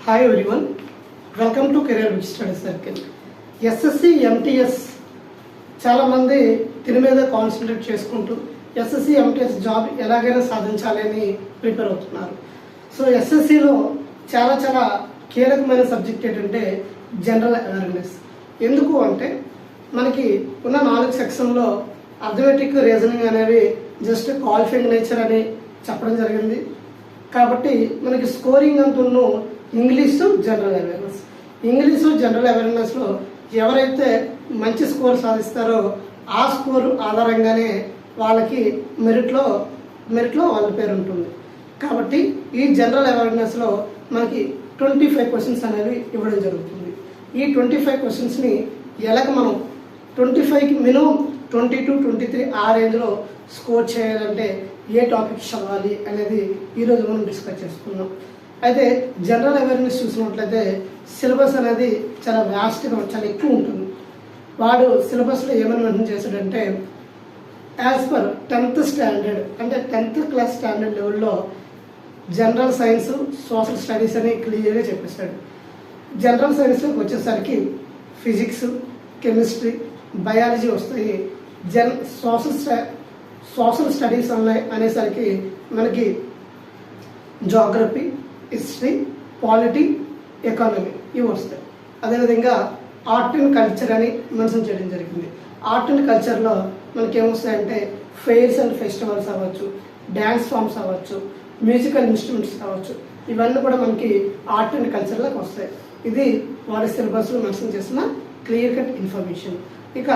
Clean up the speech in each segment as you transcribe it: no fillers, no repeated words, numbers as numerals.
Hi everyone, welcome to Career Big Study Circle. SSC MTS చాలా మంది దీని మీద కాన్సన్ట్రేట్ చేసుకుంటూ SSC MTS జాబ్ ఎలాగైనా సాధించాలని ప్రిపేర్ అవుతున్నారు. సో SSCలో చాలా కీలకమైన సబ్జెక్ట్ ఏంటంటే జనరల్ అవేర్నెస్. ఎందుకు అంటే మనకి ఉన్న 4 సెక్షన్లో అర్థమెటిక్, రీజనింగ్ అనేవి జస్ట్ క్వాలిఫైయింగ్ నేచర్ అని చెప్పడం జరిగింది. కాబట్టి మనకి స్కోరింగ్ అంటున్న English general awareness. English general అవేర్నెస్లో ఎవరైతే మంచి స్కోర్ సాధిస్తారో ఆ స్కోర్ ఆధారంగానే వాళ్ళకి మెరిట్లో వాళ్ళ పేరు ఉంటుంది. కాబట్టి ఈ జనరల్ అవేర్నెస్లో మనకి 25 క్వశ్చన్స్ అనేవి ఇవ్వడం జరుగుతుంది. ఈ 25 క్వశ్చన్స్ని ఎలాగ మనం 25కి మినిమం 22, 23 ఆ రేంజ్లో స్కోర్ చేయాలంటే ఏ టాపిక్ చదవాలి అనేది ఈరోజు మనం డిస్కస్ చేసుకున్నాం. అయితే జనరల్ అవేర్నెస్ చూసినట్లయితే సిలబస్ అనేది చాలా వ్యాస్ట్గా చాలా ఎక్కువ ఉంటుంది. వాడు సిలబస్లో ఏమని మెన్షన్ చేశాడంటే యాజ్ పర్ 10th స్టాండర్డ్ అంటే 10th క్లాస్ స్టాండర్డ్ లెవెల్లో జనరల్ సైన్స్, సోషల్ స్టడీస్ అని క్లియర్గా చెప్పేశాడు. జనరల్ సైన్స్లోకి వచ్చేసరికి ఫిజిక్స్, కెమిస్ట్రీ, బయాలజీ వస్తాయి. సోషల్ స్టడీస్ అనేసరికి మనకి జాగ్రఫీ, హిస్టరీ, పాలిటీ, ఎకానమీ ఇవి వస్తాయి. అదేవిధంగా ఆర్ట్ అండ్ కల్చర్ అని మెన్షన్ చేయడం జరిగింది. ఆర్ట్ అండ్ కల్చర్లో మనకి ఏమొస్తాయంటే ఫెయిర్స్ అండ్ ఫెస్టివల్స్ అవ్వచ్చు, డ్యాన్స్ ఫామ్స్ అవ్వచ్చు, మ్యూజికల్ ఇన్స్ట్రుమెంట్స్ కావచ్చు, ఇవన్నీ కూడా మనకి ఆర్ట్ అండ్ కల్చర్లోకి వస్తాయి. ఇది వాడి సిలబస్లో మెన్షన్ చేసిన క్లియర్ కట్ ఇన్ఫర్మేషన్. ఇక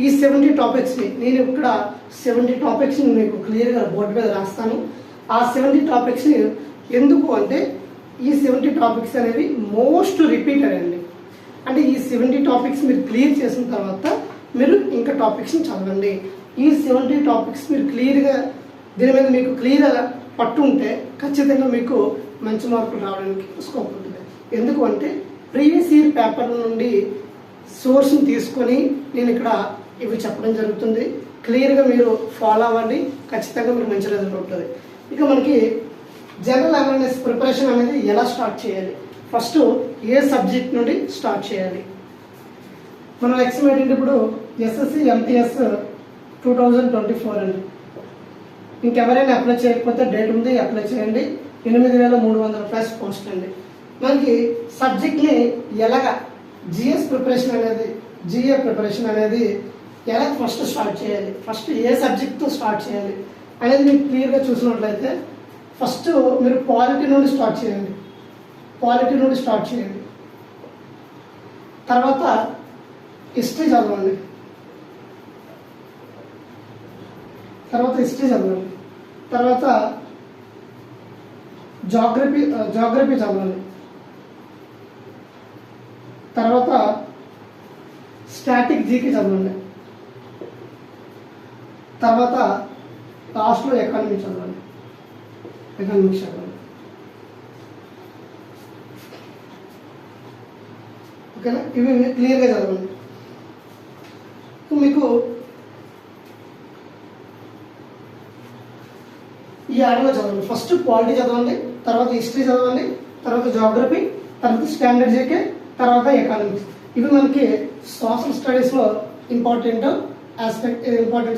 ఈ 70 టాపిక్స్ని నేను ఇక్కడ 70 టాపిక్స్ని మీకు క్లియర్గా బోర్డు మీద రాస్తాను. ఆ 70 టాపిక్స్ని ఎందుకు అంటే ఈ 70 టాపిక్స్ అనేవి మోస్ట్ రిపీటెడ్ అండి. అంటే ఈ 70 టాపిక్స్ మీరు క్లియర్ చేసిన తర్వాత మీరు ఇంకా టాపిక్స్ని చదవండి. ఈ 70 టాపిక్స్ మీరు క్లియర్గా దీని మీద మీకు క్లియర్గా పట్టు ఉంటే ఖచ్చితంగా మీకు మంచి మార్కులు రావడానికి స్కోప్ ఉంటుంది. ఎందుకు అంటే ప్రీవియస్ ఇయర్ పేపర్ నుండి సోర్స్ని తీసుకొని నేను ఇక్కడ ఇవి చెప్పడం జరుగుతుంది. క్లియర్గా మీరు ఫాలో అవ్వండి, ఖచ్చితంగా మీకు మంచి రిజల్ట్ ఉంటుంది. ఇక మనకి జనరల్ అవేర్నెస్ ప్రిపరేషన్ అనేది ఎలా స్టార్ట్ చేయాలి, ఫస్ట్ ఏ సబ్జెక్ట్ నుండి స్టార్ట్ చేయాలి. మనం ఎక్స్పెక్ట్ ఏంటి ఇప్పుడు SSC MTS 2024 అండి. ఇంకెవరైనా అప్లై చేయకపోతే డేట్ ఉంది, అప్లై చేయండి. 8,300+ పోస్ట్ అండి. మనకి సబ్జెక్ట్ని ఎలాగా GS ప్రిపరేషన్ అనేది, GA ప్రిపరేషన్ అనేది ఎలా ఫస్ట్ స్టార్ట్ చేయాలి, ఫస్ట్ ఏ సబ్జెక్ట్తో స్టార్ట్ చేయాలి అనేది మీకు క్లియర్గా చూసినట్లయితే ఫస్ట్ మీరు పాలిటీ నుండి స్టార్ట్ చేయండి. తర్వాత హిస్టరీ చదవండి. తర్వాత జాగ్రఫీ చదవండి. తర్వాత స్టాటిక్ జీకే చదవండి. తర్వాత లాస్ట్లో ఎకానమిక్స్ చదవండి. ఓకేనా? ఇవి క్లియర్గా చదవండి. మీకు ఈ ఆర్డర్లో చదవండి. ఫస్ట్ పాలిటీ చదవండి, తర్వాత హిస్టరీ చదవండి, తర్వాత జాగ్రఫీ, తర్వాత స్టాండర్డ్ జీకే, తర్వాత ఎకానమిక్స్. ఇవి మనకి సోషల్ స్టడీస్లో ఇంపార్టెంట్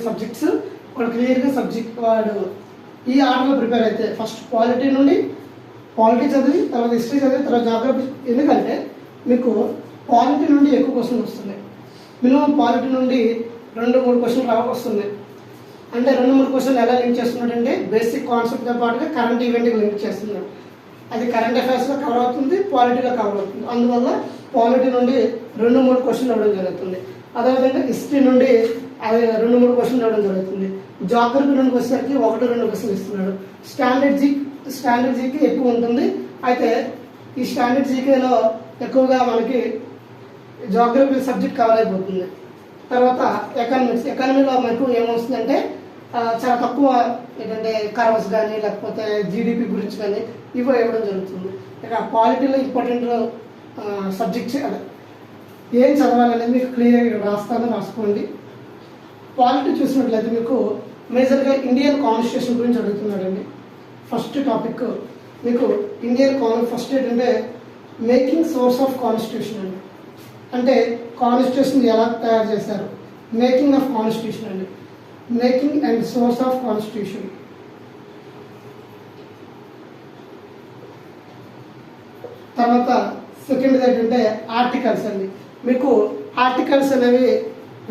సబ్జెక్ట్స్. వాడు క్లియర్గా సబ్జెక్ట్ వాడు ఈ ఆర్డర్లో ప్రిపేర్ అయితే ఫస్ట్ పాలిటీ చదివి, తర్వాత హిస్టరీ చదివి, తర్వాత జాగ్రఫీ. ఎందుకంటే మీకు పాలిటీ నుండి ఎక్కువ క్వశ్చన్ వస్తుంది. మినిమం పాలిటీ నుండి 2-3 క్వశ్చన్లు వస్తుంది. అంటే 2-3 క్వశ్చన్లు ఎలా లింక్ చేస్తున్నాడంటే బేసిక్ కాన్సెప్ట్తో పాటుగా కరెంట్ ఈవెంట్కి లింక్ చేస్తున్నాడు. అది కరెంట్ అఫైర్స్లో కవర్ అవుతుంది, పాలిటీలో కవర్ అవుతుంది. అందువల్ల పాలిటీ నుండి 2-3 క్వశ్చన్లు ఇవ్వడం జరుగుతుంది. అదేవిధంగా హిస్టరీ నుండి 2-3 క్వశ్చన్లు ఇవ్వడం జరుగుతుంది. జాగ్రఫీ నుండి వచ్చేసరికి 1-2 క్వశ్చన్లు ఇస్తున్నాడు. స్టాండర్డ్ జీకే ఎక్కువ ఉంటుంది. అయితే ఈ స్టాండర్డ్ జీకేలో ఎక్కువగా మనకి జాగ్రఫీ సబ్జెక్ట్ కవర్ అయిపోతుంది. తర్వాత ఎకానమీలో మనకు ఏమొస్తుందంటే చాలా తక్కువ ఏంటంటే కర్వ్స్ కానీ లేకపోతే జీడిపి గురించి కానీ ఇవి ఇవ్వడం జరుగుతుంది. ఇక పాలిటీలో ఇంపార్టెంట్ సబ్జెక్ట్స్ ఏం చదవాలనేది మీకు క్లియర్గా రాసుకోండి. పాలిటీ చూసినట్లయితే మీకు మేజర్గా ఇండియన్ కాన్స్టిట్యూషన్ గురించి అడుగుతున్నాడండి. ఫస్ట్ టాపిక్ మీకు ఇండియన్ ఫస్ట్ ఏంటంటే మేకింగ్ సోర్స్ ఆఫ్ కాన్స్టిట్యూషన్ అండి, అంటే కాన్స్టిట్యూషన్ ఎలా తయారు చేశారు, మేకింగ్ ఆఫ్ కాన్స్టిట్యూషన్ అండి, making and source of constitution. తర్వాత సెకండ్ ఏంటంటే ఆర్టికల్స్ అండి. మీకు ఆర్టికల్స్ అనేవి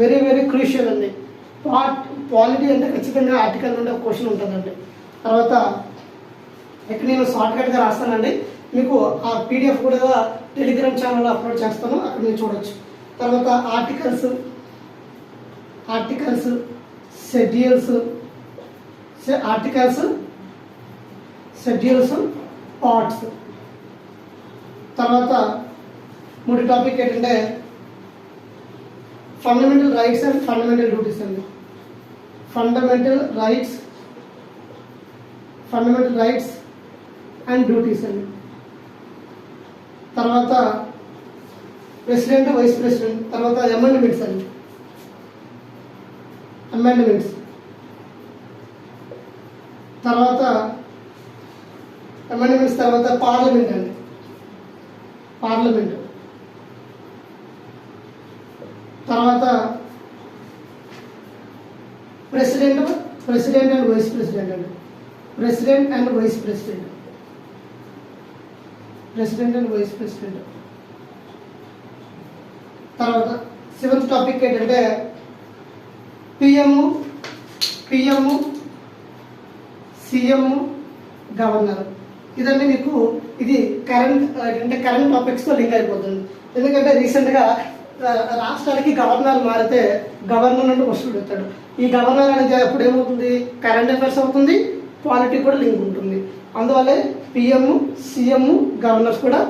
వెరీ వెరీ క్రూషియల్ అండి. పాలిటీ అంటే ఖచ్చితంగా ఆర్టికల్ నుండి ఒక క్వశ్చన్ ఉంటుందండి. తర్వాత ఇక్కడ నేను షార్ట్కట్గా రాస్తానండి, మీకు ఆ పీడిఎఫ్ కూడా టెలిగ్రామ్ ఛానల్లో అప్లోడ్ చేస్తాను, అక్కడ మీరు చూడొచ్చు. తర్వాత ఆర్టికల్స్, షెడ్యూల్స్, పార్ట్స్. తర్వాత మూడు టాపిక్ ఏంటంటే fundamental rights and fundamental duties అండి. ఫండమెంటల్ రైట్స్ అండ్ డ్యూటీస్ అండి. తర్వాత ప్రెసిడెంట్, వైస్ ప్రెసిడెంట్. తర్వాత అమెండ్మెంట్స్ అండి, తర్వాత పార్లమెంట్ అండి, తర్వాత ప్రెసిడెంట్ అండ్ వైస్ ప్రెసిడెంట్ అండి, ప్రెసిడెంట్ అండ్ వైస్ ప్రెసిడెంట్. తర్వాత సెవెంత్ టాపిక్ ఏంటంటే పిఎం, సిఎం, గవర్నర్. ఇదండి మీకు ఇది కరెంట్ టాపిక్స్తో లింక్ అయిపోతుంది. ఎందుకంటే రీసెంట్గా రాష్ట్రానికి గవర్నర్ మారితే గవర్నర్ నుండి క్వశ్చన్ పెడతాడు. ఈ గవర్నర్ అనేది అప్పుడు ఏమవుతుంది, కరెంట్ అఫైర్స్ అవుతుంది, పాలిటీ కూడా లింక్ ఉంటుంది. అందువల్లే పిఎం, సిఎం, గవర్నర్స్ కూడా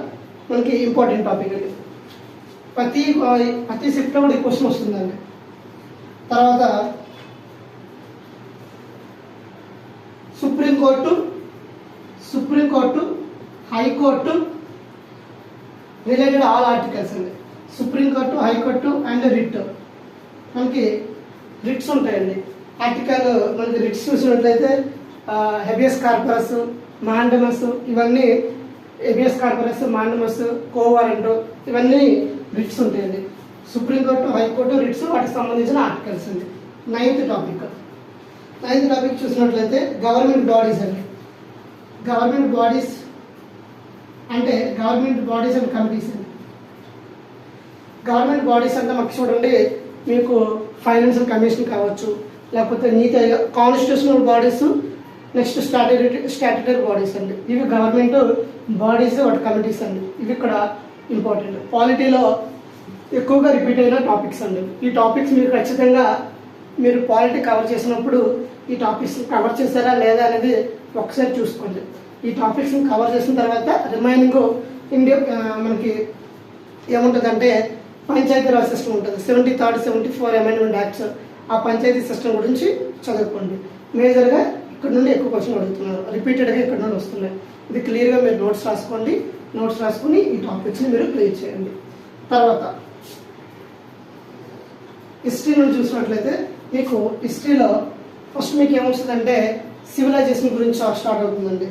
మనకి ఇంపార్టెంట్ టాపిక్ అండి. ప్రతి షిఫ్ట్లో కూడా ఈ క్వశ్చన్ వస్తుందండి. తర్వాత supreme court, high court related all articles అండి. Supreme court, high court and writ. మనకి రిట్స్ ఉంటాయండి. ఆర్టికల్ మనకి రిట్స్ చూసినట్లయితే హెబియస్ కార్పరస్, మాండమస్, ఇవన్నీ హెబియస్ కార్పరస్, మాండమస్, కోవారెంట్, ఇవన్నీ రిట్స్ ఉంటాయండి. సుప్రీంకోర్టు, హైకోర్టు, రిట్స్, వాటికి సంబంధించిన ఆర్టికల్స్ అండి. నైన్త్ టాపిక్ చూసినట్లయితే గవర్నమెంట్ బాడీస్ అండి. గవర్నమెంట్ బాడీస్ అండ్ కమిటీస్ అండి. గవర్నమెంట్ బాడీస్ అంటే మాకు చూడండి, మీకు ఫైనాన్షియల్ కమిషన్ కావచ్చు, లేకపోతే నీతి Aayog, constitutional bodies, next statutory bodies అండి. ఇవి గవర్నమెంట్ బాడీస్, వాటి కమిటీస్ అండి. ఇవి ఇక్కడ ఇంపార్టెంట్. పాలిటీలో ఎక్కువగా రిపీట్ అయిన టాపిక్స్ అండి. ఈ టాపిక్స్ మీరు ఖచ్చితంగా మీరు పాలిటీ కవర్ చేసినప్పుడు ఈ టాపిక్స్ కవర్ చేశారా లేదా అనేది ఒకసారి చూసుకోండి. ఈ టాపిక్స్ కవర్ చేసిన తర్వాత రిమైనింగ్ మనకి ఏముంటుందంటే పంచాయతీరాజ్ సిస్టమ్ ఉంటుంది. 73, 74 అమెండ్మెంట్ యాక్ట్స్, ఆ పంచాయతీ సిస్టమ్ గురించి చదువుకోండి. మేజర్గా ఇక్కడ నుండి ఎక్కువ క్వశ్చన్ అడుగుతున్నారు, రిపీటెడ్గా ఇక్కడ నుండి వస్తున్నాయి. ఇది క్లియర్గా మీరు నోట్స్ రాసుకుని ఈ టాపిక్స్ని మీరు క్లియర్ చేయండి. తర్వాత హిస్టరీ నుండి చూసినట్లయితే మీకు హిస్టరీలో ఫస్ట్ మీకు ఏమవుతుందంటే సివిలైజేషన్ గురించి స్టార్ట్ అవుతుందండి.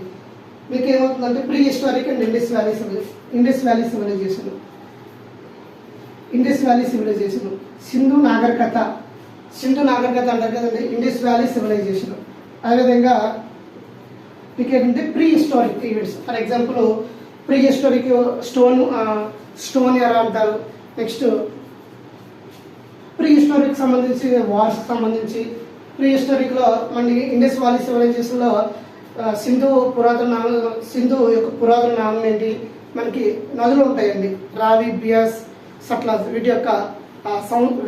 మీకు ఏమవుతుందంటే prehistoric and Indus valley civilisation, Sindhu నాగరికత అంటారు కదండి, ఇండస్ వ్యాలీ సివిలైజేషన్. అదేవిధంగా మీకు ఏంటంటే prehistoric events, for example prehistoric stone era అంటారు. నెక్స్ట్ ప్రీ హిస్టారిక్ సంబంధించి వార్స్కి సంబంధించి, ప్రీ హిస్టారిక్లో మన ఇండస్ వ్యాలీ సివిలైజేషన్లో సింధు యొక్క పురాతన నామం ఏంటి, మనకి నదులు ఉంటాయండి, రావి, బియాస్, సట్లాజ్, వీటి యొక్క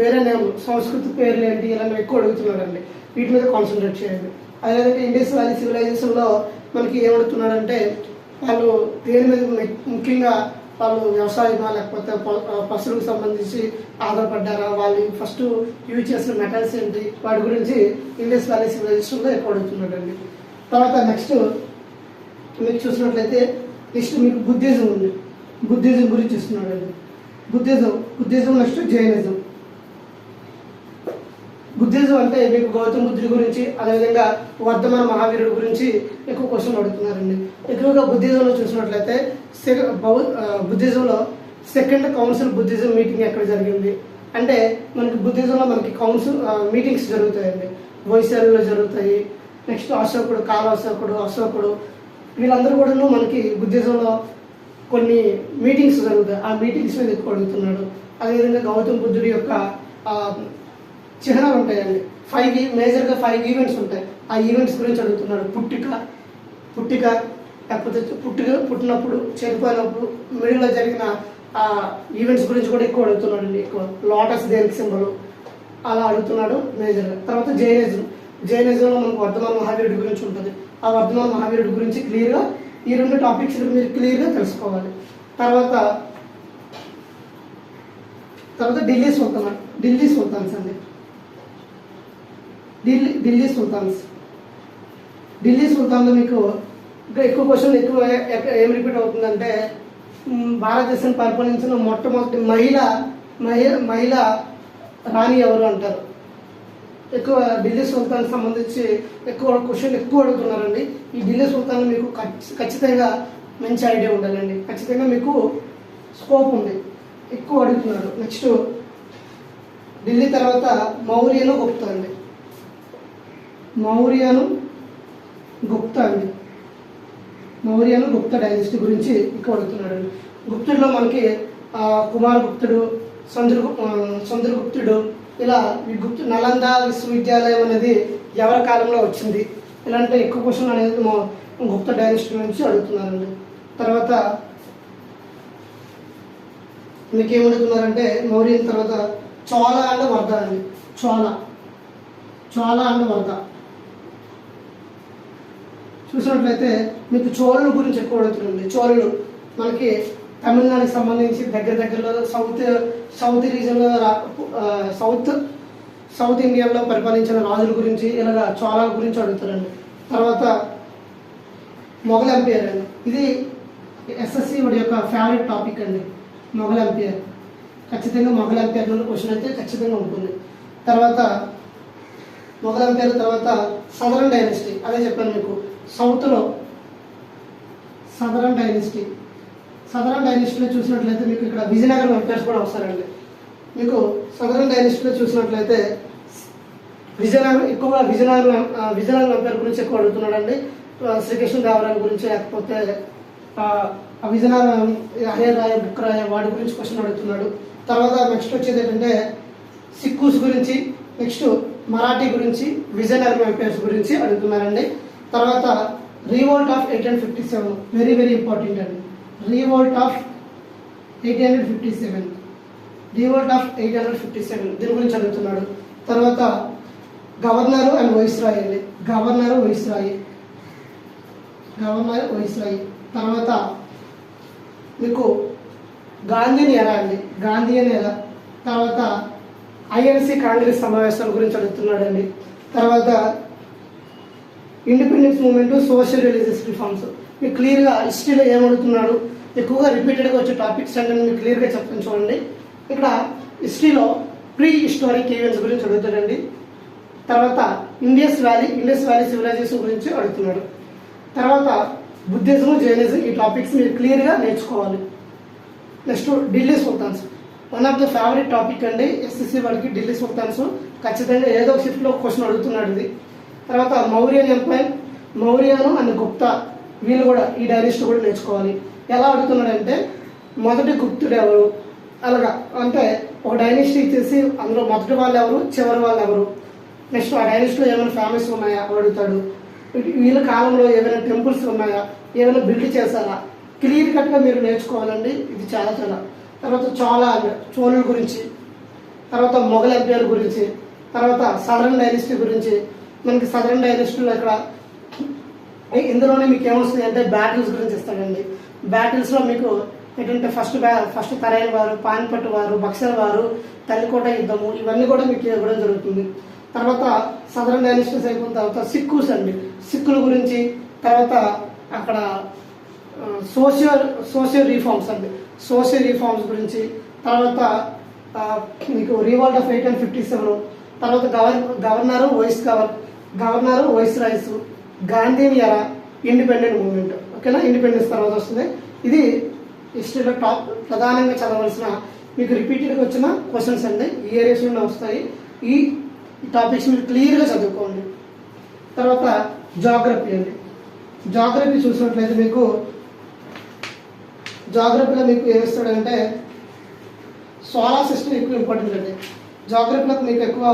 వేరే నేమ్, సంస్కృతి పేర్లు ఏంటి, ఇలాంటివి ఎక్కువ అడుగుతున్నారండి. వీటి మీద కాన్సన్ట్రేట్ చేయండి. అదేవిధంగా ఇండస్ వ్యాలీ సివిలైజేషన్లో మనకి ఏమడుగుతున్నారంటే వాళ్ళు దేని మీద ముఖ్యంగా వాళ్ళు వ్యవసాయమా లేకపోతే పశువులకు సంబంధించి ఆధారపడ్డారా, వాళ్ళు ఫస్ట్ యూజ్ చేసిన మెటల్స్ ఏంటి, వాటి గురించి ఇండస్ వ్యాలీ సివిలైజేషన్లో ఎక్కువ అడుగుతున్నాడండి. తర్వాత నెక్స్ట్ మీకు చూసినట్లయితే నెక్స్ట్ మీకు బుద్ధిజం ఉంది, బుద్ధిజం గురించి చూస్తున్నాడండి. Buddhism next Jainism. బుద్ధిజం అంటే మీకు గౌతమ బుద్ధుడి గురించి, అదేవిధంగా వర్ధమాన మహావీరుడి గురించి ఎక్కువ క్వశ్చన్ అడుగుతున్నారండి. ఎక్కువగా బుద్ధిజంలో చూసినట్లయితే బుద్ధిజంలో సెకండ్ కౌన్సిల్ బుద్ధిజం మీటింగ్ ఎక్కడ జరిగింది అంటే మనకి బుద్ధిజంలో మనకి కౌన్సిల్ మీటింగ్స్ జరుగుతాయండి. వైశాల్యంలో జరుగుతాయి. నెక్స్ట్ అశోకుడు, అశోకుడు వీళ్ళందరూ కూడా మనకి బుద్ధిజంలో కొన్ని మీటింగ్స్ జరుగుతాయి. ఆ మీటింగ్స్ మీద ఎక్కువ అడుగుతున్నాడు. అదేవిధంగా గౌతమ బుద్ధుడి యొక్క చిహ్నాలు ఉంటాయండి. మేజర్గా 5 ఈవెంట్స్ ఉంటాయి. ఆ ఈవెంట్స్ గురించి అడుగుతున్నాడు. పుట్టిక లేకపోతే పుట్టినప్పుడు, చనిపోయినప్పుడు, మిడిల్లో జరిగిన ఆ ఈవెంట్స్ గురించి కూడా ఎక్కువ అడుగుతున్నాడు అండి. ఎక్కువ లోటస్ దేనికి సింబల్ అలా అడుగుతున్నాడు మేజర్గా. తర్వాత జైనిజంలో మనకు వర్ధమాన మహావీరుడి గురించి ఉంటుంది. ఆ వర్ధమాన మహావీరుడి గురించి క్లియర్గా ఈ 2 టాపిక్స్ మీరు క్లియర్గా తెలుసుకోవాలి. తర్వాత ఢిల్లీ సుల్తాన్స్ అండి. ఢిల్లీ సుల్తాన్లో మీకు ఇంకా ఎక్కువ క్వశ్చన్ ఏం రిపీట్ అవుతుందంటే భారతదేశాన్ని పరిపాలించిన మొట్టమొదటి మహిళ రాణి ఎవరు అంటారు. ఎక్కువ ఢిల్లీ సుల్తాన్ సంబంధించి క్వశ్చన్ ఎక్కువ అడుగుతున్నారండి. ఈ ఢిల్లీ సుల్తాన్ మీకు ఖచ్చితంగా మంచి ఐడియా ఉండాలండి. ఖచ్చితంగా మీకు స్కోప్ ఉంది, ఎక్కువ అడుగుతున్నారు. నెక్స్ట్ ఢిల్లీ తర్వాత మౌర్యను గుప్తా అండి. మౌర్యను గుప్తా డైనస్టీ గురించి ఎక్కువ అడుగుతున్నాడు అండి. గుప్తుడిలో మనకి కుమారగుప్తుడు, చంద్రగుప్తుడు, ఇలా ఈ నలంద విశ్వవిద్యాలయం అనేది ఎవరి కాలంలో వచ్చింది, ఇలాంటి ఎక్కువ క్వశ్చన్ అనేది గుప్తా డైనస్టీ నుంచి అడుగుతున్నారండి. తర్వాత మీకు ఏమడుగుతున్నారంటే మౌర్యం తర్వాత చోళ అండ్ వర్ధ అండి. చోళ అండ్ వర్ధ చూసినట్లయితే మీకు చోళుల గురించి ఎక్కువ అడుగుతుంది. చోళులు మనకి తమిళనాడుకి సంబంధించి దగ్గరలో సౌత్ రీజన్లో సౌత్ ఇండియాలో పరిపాలించిన రాజుల గురించి ఇలాగా చోళాల గురించి అడుగుతారండి. తర్వాత మొఘల్ ఎంపైర్ అండి. ఇది ఎస్ఎస్సి వాడి యొక్క ఫేవరెట్ టాపిక్ అండి. మొఘల్ ఎంపైర్ ఖచ్చితంగా మొఘల్ ఎంపైర్ నుండి క్వశ్చన్ అయితే ఖచ్చితంగా ఉంటుంది. తర్వాత మొఘల్ ఎంపైర్ తర్వాత సదరన్ డైనస్టీ, అదే చెప్పాను మీకు. సౌత్లో సదరన్ డైనస్టీలో చూసినట్లయితే మీకు ఇక్కడ విజయనగరం ఎంపైర్స్ కూడా వస్తారండి. మీకు సదరన్ డైనస్టీలో చూసినట్లయితే ఎక్కువగా విజయనగరం ఎంపైర్ గురించి ఎక్కువ అడుగుతున్నాడండి. శ్రీకృష్ణదేవరాయ గురించి, లేకపోతే విజయనగరం హరియరాయ, బుక్కరాయ వాడి గురించి క్వశ్చన్ అడుగుతున్నాడు. తర్వాత నెక్స్ట్ వచ్చేది ఏంటంటే సిక్కూస్ గురించి, నెక్స్ట్ మరాఠీ గురించి, విజయనగరం ఎంపైర్స్ గురించి అడుగుతున్నారండి. తర్వాత revolt of 1857 very very important అండి. రివోల్ట్ ఆఫ్ 1857 దీని గురించి అడుగుతున్నాడు. తర్వాత గవర్నర్ అండ్ వైస్రాయ్ అండి. Governor viceroy. తర్వాత మీకు గాంధీని ఎరా అండి. తర్వాత ఐఎన్సి కాంగ్రెస్ సమావేశాల గురించి అడుగుతున్నాడు అండి. తర్వాత independence movement, social religious reforms మీకు క్లియర్గా హిస్టరీలో ఏమడుగుతున్నాడు, ఎక్కువగా రిపీటెడ్గా వచ్చే టాపిక్స్ అంటే మీకు క్లియర్గా చెప్తాను చూడండి. ఇక్కడ హిస్టరీలో ప్రీ హిస్టారిక్ ఈవెంట్స్ గురించి అడుగుతాడండి. తర్వాత ఇండస్ వ్యాలీ సివిలైజేషన్ గురించి అడుగుతున్నాడు. తర్వాత బుద్ధిజం, జైనిజం ఈ టాపిక్స్ మీరు క్లియర్గా నేర్చుకోవాలి. Next Delhi sultans, one of the favourite topic అండి ఎస్ఎస్సి వాళ్ళకి. ఢిల్లీ సుల్తాన్స్ ఖచ్చితంగా ఏదో ఒక షిఫ్ట్లో క్వశ్చన్ అడుగుతున్నాడు ఇది. తర్వాత మౌర్యన్ ఎంపైర్, మౌర్యను అండ్ గుప్తా వీళ్ళు కూడా ఈ డైనస్టీ కూడా నేర్చుకోవాలి. ఎలా అడుగుతున్నాడంటే మొదటి గుప్తుడు ఎవరు, అలాగా అంటే ఒక డైనస్టీ ఇచ్చేసి అందులో మొదటి వాళ్ళు ఎవరు, చివరి వాళ్ళు ఎవరు, నెక్స్ట్ ఆ డైనస్టీలో ఏమైనా ఫేమస్ ఉన్నాయా అడుగుతాడు. వీళ్ళ కాలంలో ఏమైనా టెంపుల్స్ ఉన్నాయా, ఏమైనా బిల్డ్ చేశారా, క్లియర్ కట్గా మీరు నేర్చుకోవాలండి. ఇది చాలా. తర్వాత చోళుల గురించి, తర్వాత మొఘల్ ఎంపైర్ గురించి, తర్వాత సదరన్ డైనస్టీ గురించి. మనకి సదరన్ డైనస్టీలో ఇక్కడ ఇందులోనే మీకు ఏమొస్తుంది అంటే బ్యాటిల్స్ గురించి ఇస్తాడండి. బ్యాటిల్స్లో మీకు ఏంటంటే ఫస్ట్ తరైన వారు, పానిపట్టు వారు, బక్సర్ వారు, తల్లికోట యుద్ధము ఇవన్నీ కూడా మీకు ఇవ్వడం జరుగుతుంది. తర్వాత సదరన్ డైనస్టీస్ అయిపోయిన తర్వాత సిక్కుస్ అండి. సిక్కుల గురించి, తర్వాత అక్కడ సోషల్ రిఫార్మ్స్ గురించి, తర్వాత మీకు రివాల్ట్ ఆఫ్ 1857 తర్వాత గవర్నరు వైస్ రాయ్స్, గాంధీని ఎరా, ఇండిపెండెంట్ మూవ్మెంట్. ఓకేనా, ఇండిపెండెన్స్ తర్వాత వస్తుంది. ఇది హిస్టరీలో ప్రధానంగా చదవలసిన మీకు రిపీటెడ్గా వచ్చిన క్వశ్చన్స్ అండి. ఈ ఏరియాస్లో వస్తాయి. ఈ టాపిక్స్ మీరు క్లియర్గా చదువుకోండి. తర్వాత జాగ్రఫీ అండి. జాగ్రఫీ చూసినట్లయితే మీకు జాగ్రఫీలో మీకు ఏమిస్తాడంటే సోలార్ సిస్టమ్ ఎక్కువ ఇంపార్టెంట్ అండి. జాగ్రఫీలోకి మీకు ఎక్కువ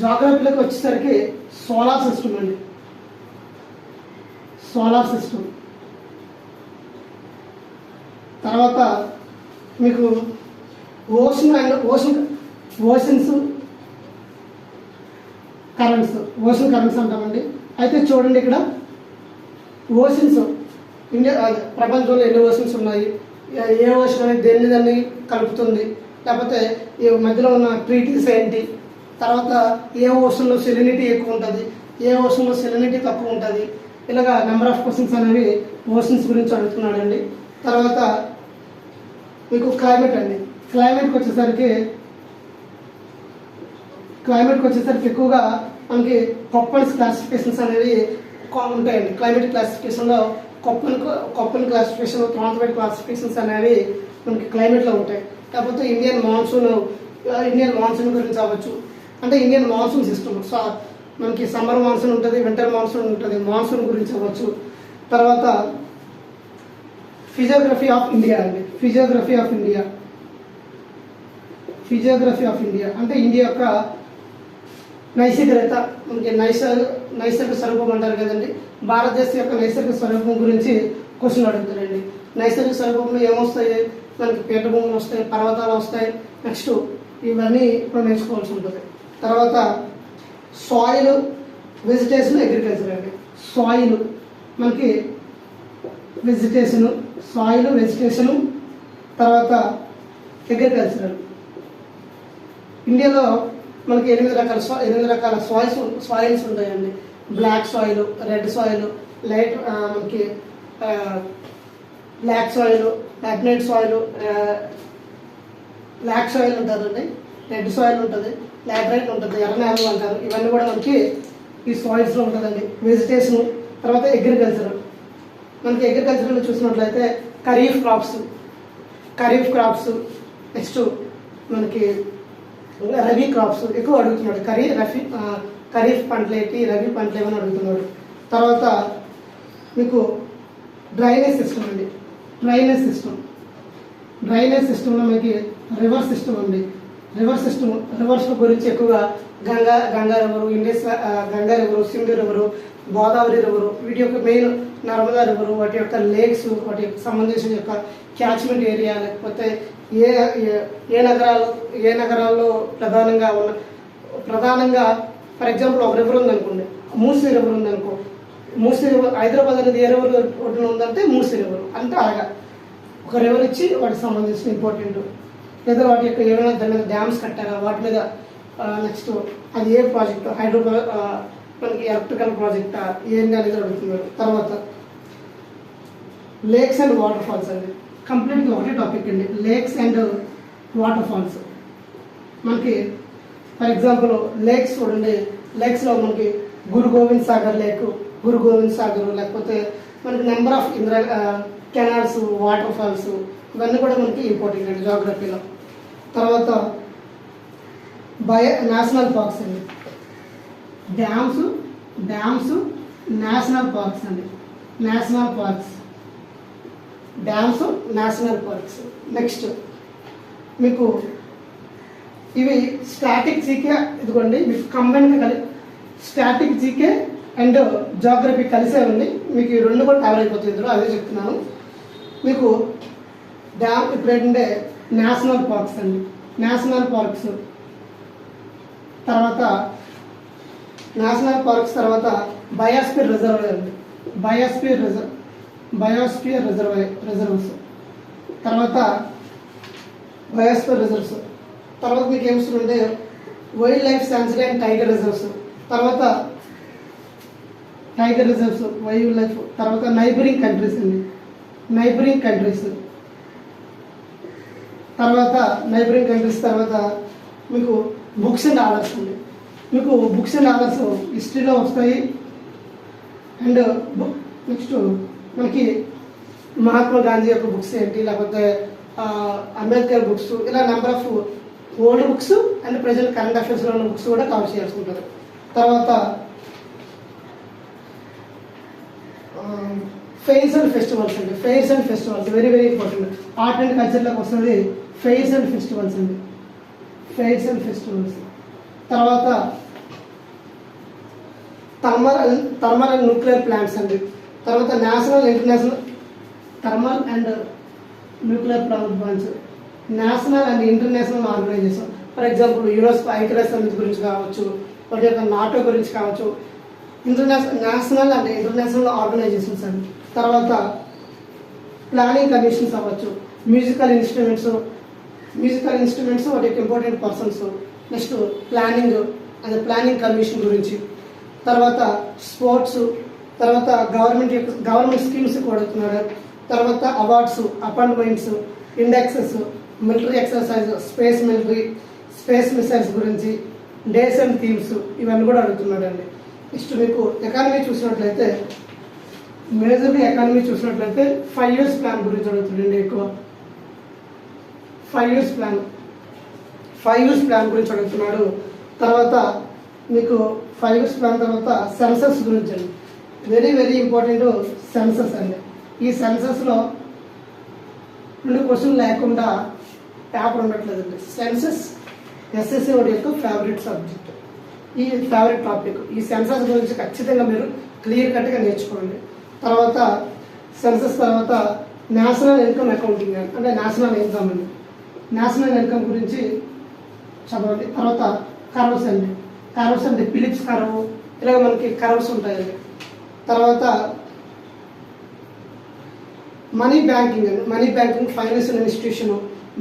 జాగ్రఫీలోకి వచ్చేసరికి సోలార్ సిస్టమ్ అండి. సోలార్ సిస్టమ్ తర్వాత మీకు ocean and oceans currents, ocean currents అంటామండి. అయితే చూడండి ఇక్కడ ఓషన్స్ ప్రపంచంలో ఎన్ని ఓషన్స్ ఉన్నాయి, ఏ ఓషన్ అనేది దాన్ని కలుపుతుంది, లేకపోతే ఈ మధ్యలో ఉన్న ట్రీటీస్ ఏంటి, తర్వాత ఏ ఓషన్లో సెలినిటీ ఎక్కువ ఉంటుంది, ఏ ఓషన్లో సెలినిటీ తక్కువ ఉంటుంది, ఇలాగా నెంబర్ ఆఫ్ క్వశ్చన్స్ అనేవి ఓషన్స్ గురించి అడుగుతున్నాడండి. తర్వాత మీకు క్లైమేట్ అండి. క్లైమేట్కి వచ్చేసరికి ఎక్కువగా మనకి కొప్పన్స్ క్లాసిఫికేషన్స్ అనేవి ఉంటాయండి. క్లైమేట్ క్లాసిఫికేషన్లో కొప్పన్ క్లాసిఫికేషన్, థ్రాన్స్బెట్ క్లాసిఫికేషన్స్ అనేవి మనకి క్లైమేట్లో ఉంటాయి. కాకపోతే ఇండియన్ మాన్సూన్ గురించి అవ్వచ్చు. అంటే ఇండియన్ మాన్సూన్ సిస్టమ్, మనకి సమ్మర్ మాన్సూన్ ఉంటుంది, వింటర్ మాన్సూన్ ఉంటుంది, మాన్సూన్ గురించి అవ్వచ్చు. తర్వాత ఫిజియోగ్రఫీ ఆఫ్ ఇండియా అండి. ఫిజియోగ్రఫీ ఆఫ్ ఇండియా అంటే ఇండియా యొక్క నైసర్గికత, మనకి నైసర్గిక స్వరూపం అంటారు కదండి. భారతదేశం యొక్క నైసర్గిక స్వరూపం గురించి క్వశ్చన్ అడుగుతారండి. నైసర్గిక స్వరూపంలో ఏమొస్తాయి, మనకి పీఠభూములు వస్తాయి, పర్వతాలు వస్తాయి. నెక్స్ట్ ఇవన్నీ ఇప్పుడు నేర్చుకోవాల్సి ఉంటుంది. తర్వాత సాయిల్, వెజిటేషన్, అగ్రికల్చర్ అండి. సాయిల్ మనకి సాయిల్, వెజిటేషను, తర్వాత అగ్రికల్చర్. ఇండియాలో మనకి 8 రకాల సాయిల్స్ ఉంటాయండి. Black soil, red soil, light మనకి బ్లాక్ సాయిల్, మ్యాగ్నైట్ సాయిల్, బ్లాక్ సాయిల్ ఉంటుందండి, రెడ్ సాయిల్ ఉంటుంది, లాటరైట్ ఉంటుంది, ఎర్ర నేలలు అంటారు. ఇవన్నీ కూడా మనకి ఈ సాయిల్స్లో ఉంటుందండి. వెజిటేషన్, తర్వాత అగ్రికల్చర్. మనకి అగ్రికల్చర్లో చూసినట్లయితే ఖరీఫ్ క్రాప్స్, నెక్స్ట్ మనకి రబీ క్రాప్స్ ఎక్కువ అడుగుతున్నాడు. ఖరీఫ్ పంటలు ఏంటి, రబీ పంటలు ఏమని అడుగుతున్నాడు. తర్వాత మీకు డ్రైనేజ్ సిస్టమ్ అండి. డ్రైనేజ్ సిస్టంలో మనకి రివర్ సిస్టమ్ అండి. రివర్స్ గురించి ఎక్కువగా Ganga river, Ganga river, Sindhu river, Godavari river, వీటి యొక్క మెయిన్ నర్మదా రివరు, వాటి యొక్క లేక్స్, వాటి యొక్క సంబంధించిన యొక్క క్యాచ్మెంట్ ఏరియా, లేకపోతే ఏ నగరాల్లో ప్రధానంగా ఫర్ ఎగ్జాంపుల్ ఒక రివర్ ఉందనుకోండి, మూసీ రివర్ ఉందనుకో, మూసీ రివర్ హైదరాబాద్ అనేది ఏ రివర్ ఒడ్డున ఉందంటే మూసీ రివర్ అంటే అలాగా ఒక రివర్ ఇచ్చి వాటికి సంబంధించిన ఇంపార్టెంట్, లేదా వాటి యొక్క ఏమైనా దాని మీద డ్యామ్స్ కట్టారా, వాటి మీద నెక్స్ట్ అది ఏ ప్రాజెక్ట్, మనకి ఎలక్ట్రికల్ ప్రాజెక్టా ఏంటి అనేది అడుగుతున్నారు. తర్వాత లేక్స్ అండ్ వాటర్ ఫాల్స్ అండి. కంప్లీట్గా ఒకటే టాపిక్ అండి, లేక్స్ అండ్ వాటర్ ఫాల్స్. మనకి ఫర్ ఎగ్జాంపుల్ లేక్స్ చూడండి, లేక్స్లో మనకి గురు గోవింద్ సాగర్, లేకపోతే మనకి number of canals, waterfalls, ఇవన్నీ కూడా మనకి ఇంపార్టెంట్ అండి జాగ్రఫీలో. తర్వాత నేషనల్ పార్క్స్ అండి. డ్యామ్స్, నేషనల్ పార్క్స్ అండి. National parks. నెక్స్ట్ మీకు ఇవి స్టాటిక్ జీకే, ఇదిగోండి మీకు కంబైన్గా స్టాటిక్ జీకే అండ్ జాగ్రఫీ కలిసే ఉంది. మీకు ఈ రెండు కూడా కవర్ అయిపోతుంది ఇందులో, అదే చెప్తున్నాను మీకు. ఇప్పుడు ఏంటంటే నేషనల్ పార్క్స్ అండి. తర్వాత బయోస్ఫియర్ రిజర్వ్ అండి. Biosphere reserves. తర్వాత బయోస్ఫియర్ రిజర్వ్స్. తర్వాత మీకు ఏమిస్తుంటే wild life sanctuary and tiger reserves. తర్వాత టైగర్ రిజర్వ్స్, వైల్డ్ లైఫ్. తర్వాత నైబరింగ్ కంట్రీస్ అండి. తర్వాత నైబరింగ్ కంట్రీస్, తర్వాత మీకు బుక్స్ అండ్ ఆర్డర్స్ ఉంది. మీకు బుక్స్ అండ్ ఆర్డర్స్ హిస్టరీలో వస్తాయి. అండ్ నెక్స్ట్ మనకి మహాత్మా గాంధీ యొక్క బుక్స్ ఏంటి, లేకపోతే అంబేద్కర్ బుక్స్, ఇలా number of old books and present current అఫైర్స్లో ఉన్న బుక్స్ కూడా కవర్ చేయాల్సి ఉంటుంది. తర్వాత ఫెయిర్స్ అండ్ ఫెస్టివల్స్ అండి. Fairs and festivals very very important. Art and కల్చర్లోకి వస్తుంది ఫెయిర్స్ అండ్ ఫెస్టివల్స్ అండి. Fairs and festivals. తర్వాత థర్మల్ అండ్ న్యూక్లియర్ ప్లాంట్స్ అండి. తర్వాత national international thermal and nuclear plants, national and international organisation. For example UNESCO, ఐక్యరాజ్య సమితి గురించి కావచ్చు, వాటి యొక్క నాటో గురించి కావచ్చు, నేషనల్ అండ్ ఇంటర్నేషనల్ ఆర్గనైజేషన్స్ అండి. తర్వాత ప్లానింగ్ కమిషన్స్ అవ్వచ్చు, మ్యూజికల్ ఇన్స్ట్రుమెంట్స్ వాటి యొక్క important persons. Next planning commission గురించి. తర్వాత స్పోర్ట్స్, తర్వాత గవర్నమెంట్ స్కీమ్స్ కూడా అడుగుతున్నాడు. తర్వాత awards, appointments, indexes, military exercise, space missiles గురించి, డేస్ అండ్ థీమ్స్, ఇవన్నీ కూడా అడుగుతున్నాడు అండి. నెక్స్ట్ మీకు ఎకానమీ చూసినట్లయితే, మేజర్లీ ఎకానమీ చూసినట్లయితే 5 years ప్లాన్ గురించి అడుగుతుండండి ఎక్కువ. 5 years ప్లాన్ గురించి అడుగుతున్నాడు. తర్వాత మీకు 5 years ప్లాన్ తర్వాత సెన్సస్ గురించి అండి. వెరీ వెరీ ఇంపార్టెంట్ సెన్సస్ అండి. ఈ సెన్సస్లో 2 క్వశ్చన్లు లేకుండా పేపర్ ఉండట్లేదండి. సెన్సస్ ఎస్ఎస్సి వాడి యొక్క ఫేవరెట్ సబ్జెక్ట్, ఈ ఫేవరెట్ టాపిక్. ఈ సెన్సస్ గురించి ఖచ్చితంగా మీరు క్లియర్ కట్గా నేర్చుకోండి. తర్వాత సెన్సస్ తర్వాత నేషనల్ ఇన్కమ్ అకౌంటింగ్ అంటే నేషనల్ ఇన్కమ్ అండి. నేషనల్ ఇన్కమ్ గురించి చదవండి. తర్వాత కర్వ్స్ అండి, ఫిలిప్స్ కర్వ్, ఇలాగ మనకి కర్వ్స్ ఉంటాయండి. తర్వాత money banking, financial institution,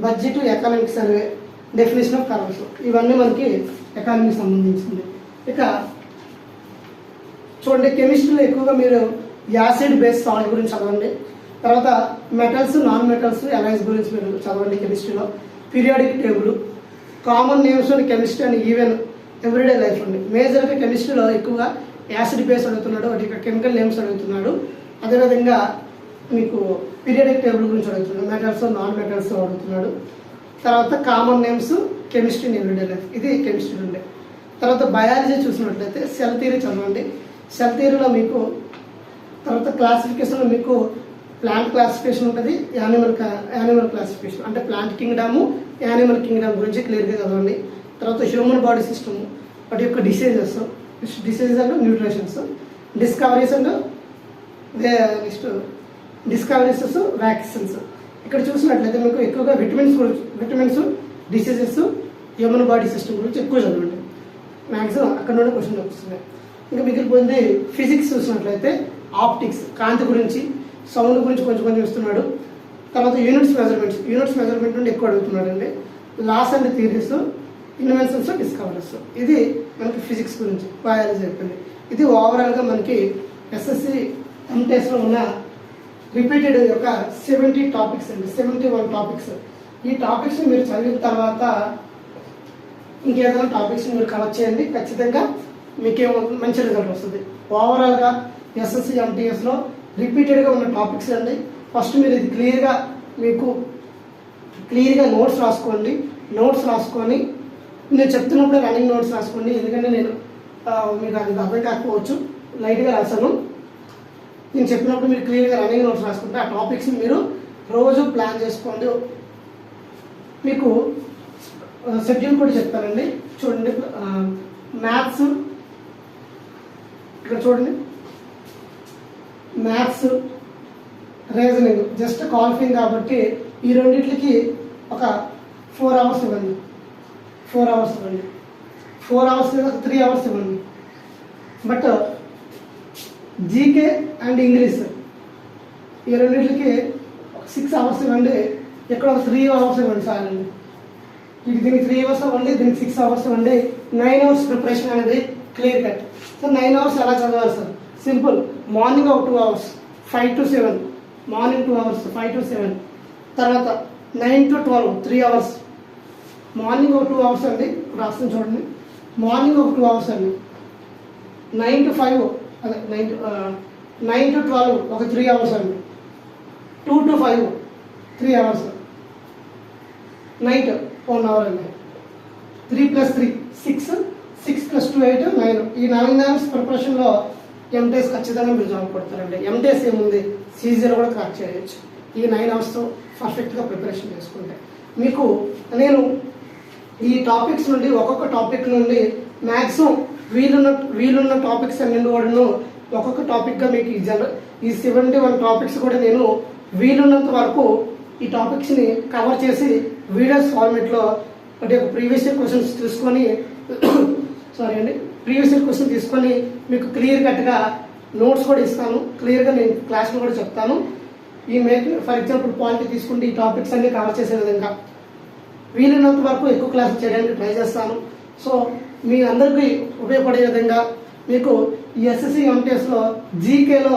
budget, economic survey, definition of cups, ఇవన్నీ మనకి ఎకానమీకి సంబంధించింది. ఇక చూడండి, కెమిస్ట్రీలో ఎక్కువగా మీరు యాసిడ్ బేస్ సాల్ట్ గురించి చదవండి. తర్వాత మెటల్స్, నాన్ మెటల్స్, ఎలైన్స్ గురించి మీరు చదవండి కెమిస్ట్రీలో. Periodic table, common names and chemistry and even everyday life అండి. మేజర్గా కెమిస్ట్రీలో ఎక్కువగా యాసిడ్ బేస్ అడుగుతున్నాడు, వాటి యొక్క కెమికల్ నేమ్స్ అడుగుతున్నాడు. అదేవిధంగా మీకు పీరియాడిక్ టేబుల్ గురించి అడుగుతున్నాడు, మెటల్స్, నాన్ మెటల్స్ అడుగుతున్నాడు. తర్వాత common names, chemistry and everyday life, ఇది కెమిస్ట్రీ ఉండే. తర్వాత బయాలజీ చూసినట్లయితే సెల్ థియరీ చదవండి. సెల్ థియరీలో మీకు తర్వాత క్లాసిఫికేషన్లో మీకు ప్లాంట్ క్లాసిఫికేషన్ ఉంటుంది, యానిమల్ క్లాసిఫికేషన్ అంటే ప్లాంట్ కింగ్డమ్, యానిమల్ కింగ్డమ్ గురించి క్లియర్గా చదవండి. తర్వాత హ్యూమన్ బాడీ సిస్టమ్, వాటి యొక్క diseases and nutritions, discoveries vaccines. ఇక్కడ చూసినట్లయితే మీకు ఎక్కువగా vitamins, diseases, human body system గురించి ఎక్కువ చదవండి. మ్యాక్సిమం అక్కడ నుండి క్వశ్చన్ వస్తున్నాయి. ఇంకా మిగిలిపోయింది ఫిజిక్స్ చూసినట్లయితే ఆప్టిక్స్, కాంతి గురించి, సౌండ్ గురించి కొంచెం ఇస్తున్నాడు. తర్వాత యూనిట్స్ మెజర్మెంట్ నుండి ఎక్కువ అడుగుతున్నాడు అండి. Laws and theories, inventions, discoveries, ఇది మనకి ఫిజిక్స్ గురించి. బయాలజీ అయిపోయింది. ఇది ఓవరాల్గా మనకి ఎస్ఎస్సి ఎంటెస్లో ఉన్న రిపీటెడ్ యొక్క 70 టాపిక్స్ అండి, 71 టాపిక్స్. ఈ టాపిక్స్ మీరు చదివిన తర్వాత ఇంకేదైనా టాపిక్స్ మీరు కవర్ చేయండి, ఖచ్చితంగా మీకేమవుతుంది, మంచి రిజల్ట్ వస్తుంది. ఓవరాల్గా ఎస్ఎస్సి ఎంటీఎస్లో రిపీటెడ్గా ఉన్న టాపిక్స్ అండి. ఫస్ట్ మీరు ఇది క్లియర్గా నోట్స్ రాసుకోండి. నోట్స్ రాసుకొని నేను చెప్తున్నప్పుడు రన్నింగ్ నోట్స్ రాసుకోండి. ఎందుకంటే నేను మీకు అది అర్థం కాకపోవచ్చు, లైట్గా రాశాను. నేను చెప్పినప్పుడు మీరు క్లియర్గా రన్నింగ్ నోట్స్ రాసుకుంటే ఆ టాపిక్స్ని మీరు రోజు ప్లాన్ చేసుకోండి. మీకు షెడ్యూల్ కూడా చెప్తానండి. చూడండి, మ్యాథ్స్ ఇక్కడ చూడండి, మ్యాథ్స్, రీజనింగ్ జస్ట్ క్వాలిఫైయింగ్ కాబట్టి ఈ రెండింటికి ఒక 4 hours ఇవ్వండి. 4 hours ఇవ్వండి, 4 hours 3 hours ఇవ్వండి. బట్ జీకే అండ్ ఇంగ్లీష్ ఈ రెండింటికి 6 hours ఇవ్వండి. ఇక్కడ ఒక 3 hours ఇవ్వండి చాలండి. దీనికి 3 hours ఇవ్వండి, దీనికి 6 hours ఇవ్వండి. 9 hours ప్రిపరేషన్ అనేది క్లియర్ కట్. సో 9 hours ఎలా చదవాలి సార్? సింపుల్, మార్నింగ్ ఒక 2 hours 5 to 7, morning 2 hours 5 to 7. తర్వాత 9 to 12 3 hours. మార్నింగ్ ఒక 2 hours అండి, రాస్తుంది చూడండి. మార్నింగ్ ఒక 2 hours అండి. 9 to 5 అదే 9 to 12 ఒక 3 hours అండి. 2 to 5 3 hours. నైట్ 1 hour అండి. 3 + 3 6, 6 + 2 8 9. ఈ 9 hours ప్రిపరేషన్లో ఎంటెస్ ఖచ్చితంగా మీరు జాబ్ కొడతారండి. ఎంటెస్ ఏముంది, సీజీలో కూడా క్రాక్ చేయొచ్చు ఈ 9 hours పర్ఫెక్ట్గా ప్రిపరేషన్ చేసుకుంటే. మీకు నేను ఈ టాపిక్స్ నుండి ఒక్కొక్క టాపిక్ నుండి మ్యాక్సిమం వీలున్న టాపిక్స్ అన్ని కూడా ఒక్కొక్క టాపిక్గా మీకు ఈ 71 టాపిక్స్ కూడా నేను వీలున్నంత వరకు ఈ టాపిక్స్ని కవర్ చేసి వీడియోస్ ఫార్మేట్లో అంటే ప్రీవియస్ ఇయర్ క్వశ్చన్స్ తీసుకొని ప్రీవియస్ ఇయర్ క్వశ్చన్ తీసుకొని మీకు క్లియర్ కట్గా నోట్స్ కూడా ఇస్తాను. క్లియర్గా నేను క్లాస్లో కూడా చెప్తాను. ఈ ఫర్ ఎగ్జాంపుల్ పాలిటీ తీసుకుంటే ఈ టాపిక్స్ అన్ని కవర్ చేసే విధంగా వీలైనంత వరకు ఎక్కువ క్లాసులు చేయడానికి ట్రై చేస్తాను. సో మీ అందరికీ ఉపయోగపడే విధంగా మీకు ఈ ఎస్ఎస్సి ఎంటీఎస్లో జీకేలో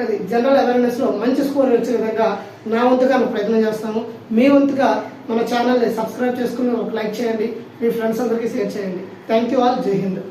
అది జనరల్ అవేర్నెస్లో మంచి స్కోర్ వచ్చే విధంగా నా వంతుగా ప్రయత్నం చేస్తాను. మీ వంతుగా మన ఛానల్ని సబ్స్క్రైబ్ చేసుకుని ఒక లైక్ చేయండి, మీ ఫ్రెండ్స్ అందరికీ షేర్ చేయండి. Thank you all. జై హింద్.